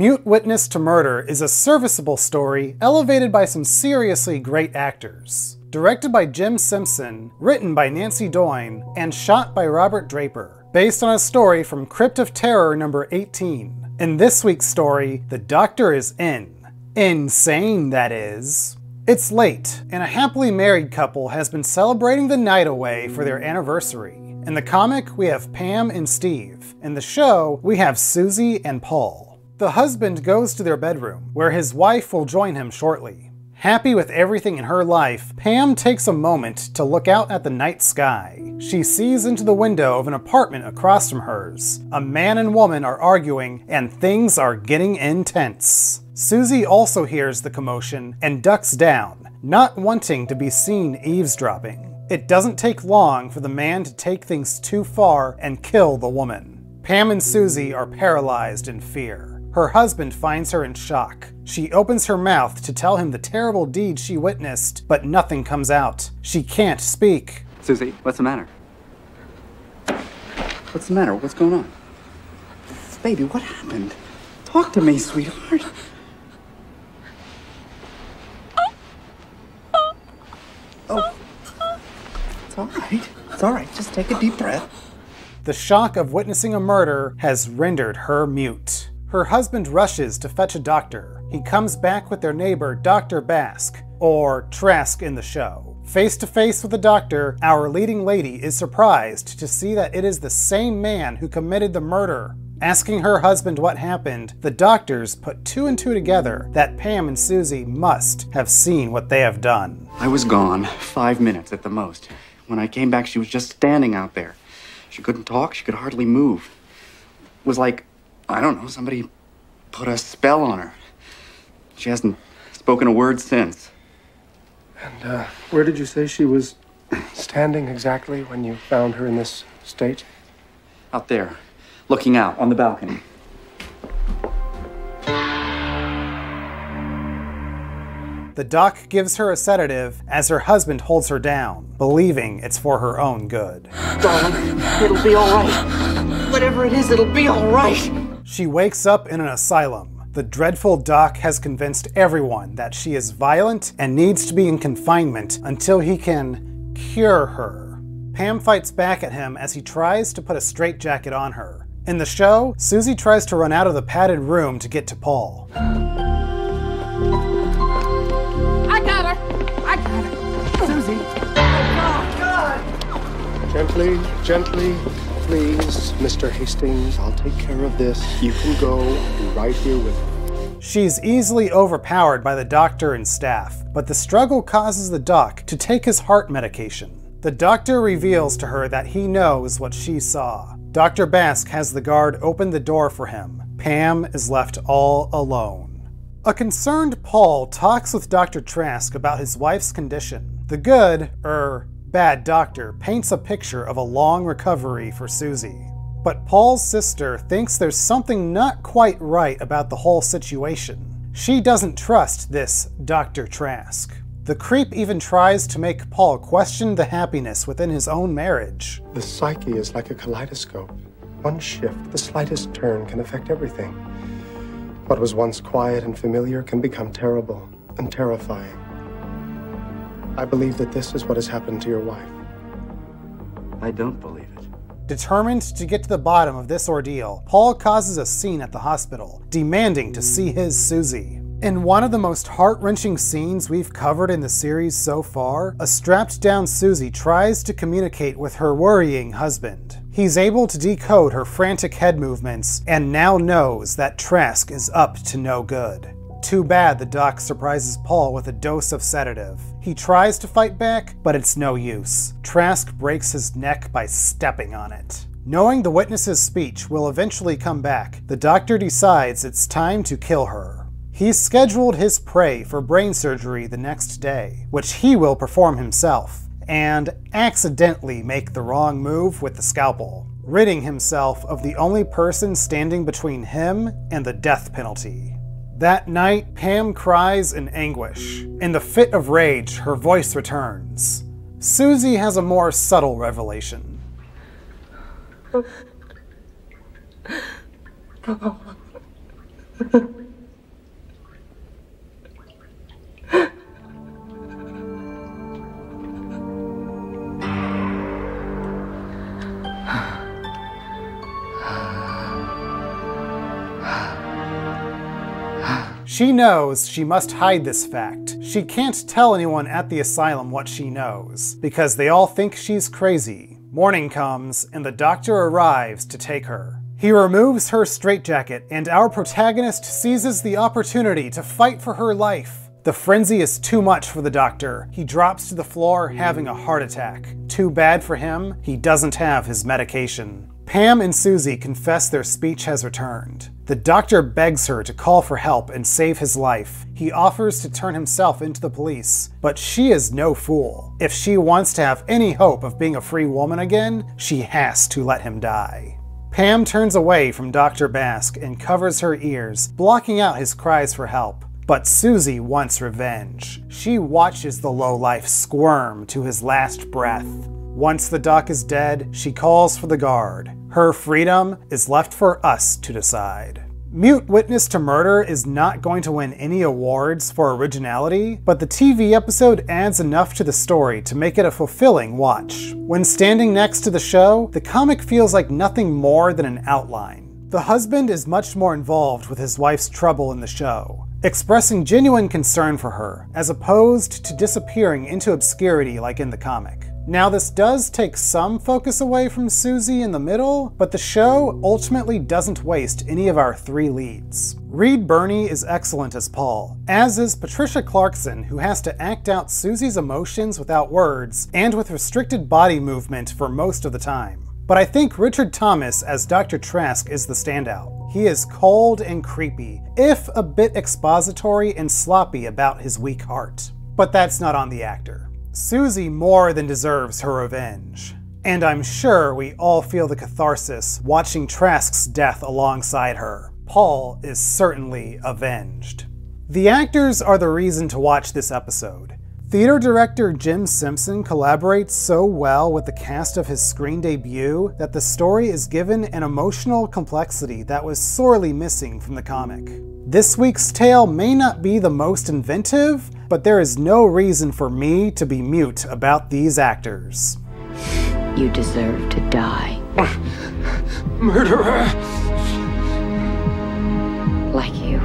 Mute Witness to Murder is a serviceable story elevated by some seriously great actors. Directed by Jim Simpson, written by Nancy Doyne, and shot by Robert Draper. Based on a story from Crypt of Terror number 18. In this week's story, the doctor is in. Insane, that is. It's late, and a happily married couple has been celebrating the night away for their anniversary. In the comic, we have Pam and Steve. In the show, we have Susie and Paul. The husband goes to their bedroom, where his wife will join him shortly. Happy with everything in her life, Pam takes a moment to look out at the night sky. She sees into the window of an apartment across from hers. A man and woman are arguing, and things are getting intense. Susie also hears the commotion and ducks down, not wanting to be seen eavesdropping. It doesn't take long for the man to take things too far and kill the woman. Pam and Susie are paralyzed in fear. Her husband finds her in shock. She opens her mouth to tell him the terrible deed she witnessed, but nothing comes out. She can't speak. Susie, what's the matter? What's the matter? What's going on? Baby, what happened? Talk to me, sweetheart. Oh. It's all right. It's all right. Just take a deep breath. The shock of witnessing a murder has rendered her mute. Her husband rushes to fetch a doctor. He comes back with their neighbor, Dr. Basque, or Trask in the show. Face to face with the doctor, our leading lady is surprised to see that it is the same man who committed the murder. Asking her husband what happened, the doctors put two and two together that Pam and Susie must have seen what they have done. I was gone 5 minutes at the most. When I came back, she was just standing out there. She couldn't talk, she could hardly move. It was like, I don't know, somebody put a spell on her. She hasn't spoken a word since. And where did you say she was standing exactly when you found her in this state? Out there, looking out on the balcony. The doc gives her a sedative as her husband holds her down, believing it's for her own good. Darling, it'll be all right. Whatever it is, it'll be all right. She wakes up in an asylum. The dreadful doc has convinced everyone that she is violent and needs to be in confinement until he can cure her. Pam fights back at him as he tries to put a straitjacket on her. In the show, Susie tries to run out of the padded room to get to Paul. I got her! Susie! Oh, God! Gently, gently, please, Mr. Hastings. I'll take care of this. You can go. I'll be right here with you. She's easily overpowered by the doctor and staff, but the struggle causes the doc to take his heart medication. The doctor reveals to her that he knows what she saw. Dr. Basque has the guard open the door for him. Pam is left all alone. A concerned Paul talks with Dr. Trask about his wife's condition. The bad doctor paints a picture of a long recovery for Susie. But Paul's sister thinks there's something not quite right about the whole situation. She doesn't trust this Dr. Trask. The creep even tries to make Paul question the happiness within his own marriage. The psyche is like a kaleidoscope. One shift, the slightest turn can affect everything. What was once quiet and familiar can become terrible and terrifying. I believe that this is what has happened to your wife. I don't believe it. Determined to get to the bottom of this ordeal, Paul causes a scene at the hospital, demanding to see his Susie. In one of the most heart-wrenching scenes we've covered in the series so far, a strapped-down Susie tries to communicate with her worrying husband. He's able to decode her frantic head movements and now knows that Trask is up to no good. Too bad the doc surprises Paul with a dose of sedative. He tries to fight back, but it's no use. Trask breaks his neck by stepping on it. Knowing the witness's speech will eventually come back, the doctor decides it's time to kill her. He's scheduled his prey for brain surgery the next day, which he will perform himself, and accidentally make the wrong move with the scalpel, ridding himself of the only person standing between him and the death penalty. That night, Pam cries in anguish. In the fit of rage, her voice returns. Susie has a more subtle revelation. She knows she must hide this fact. She can't tell anyone at the asylum what she knows, because they all think she's crazy. Morning comes, and the doctor arrives to take her. He removes her straitjacket, and our protagonist seizes the opportunity to fight for her life. The frenzy is too much for the doctor. He drops to the floor, having a heart attack. Too bad for him, he doesn't have his medication. Pam and Susie confess their speech has returned. The doctor begs her to call for help and save his life. He offers to turn himself into the police, but she is no fool. If she wants to have any hope of being a free woman again, she has to let him die. Pam turns away from Dr. Basque and covers her ears, blocking out his cries for help. But Susie wants revenge. She watches the lowlife squirm to his last breath. Once the doc is dead, she calls for the guard. Her freedom is left for us to decide. Mute Witness to Murder is not going to win any awards for originality, but the TV episode adds enough to the story to make it a fulfilling watch. When standing next to the show, the comic feels like nothing more than an outline. The husband is much more involved with his wife's trouble in the show, expressing genuine concern for her, as opposed to disappearing into obscurity like in the comic. Now, this does take some focus away from Susie in the middle, but the show ultimately doesn't waste any of our three leads. Reed Birney is excellent as Paul, as is Patricia Clarkson, who has to act out Susie's emotions without words and with restricted body movement for most of the time. But I think Richard Thomas as Dr. Trask is the standout. He is cold and creepy, if a bit expository and sloppy about his weak heart. But that's not on the actor. Susie more than deserves her revenge. And I'm sure we all feel the catharsis watching Trask's death alongside her. Paul is certainly avenged. The actors are the reason to watch this episode. Theater director Jim Simpson collaborates so well with the cast of his screen debut that the story is given an emotional complexity that was sorely missing from the comic. This week's tale may not be the most inventive, but there is no reason for me to be mute about these actors. You deserve to die. Murderer! Like you.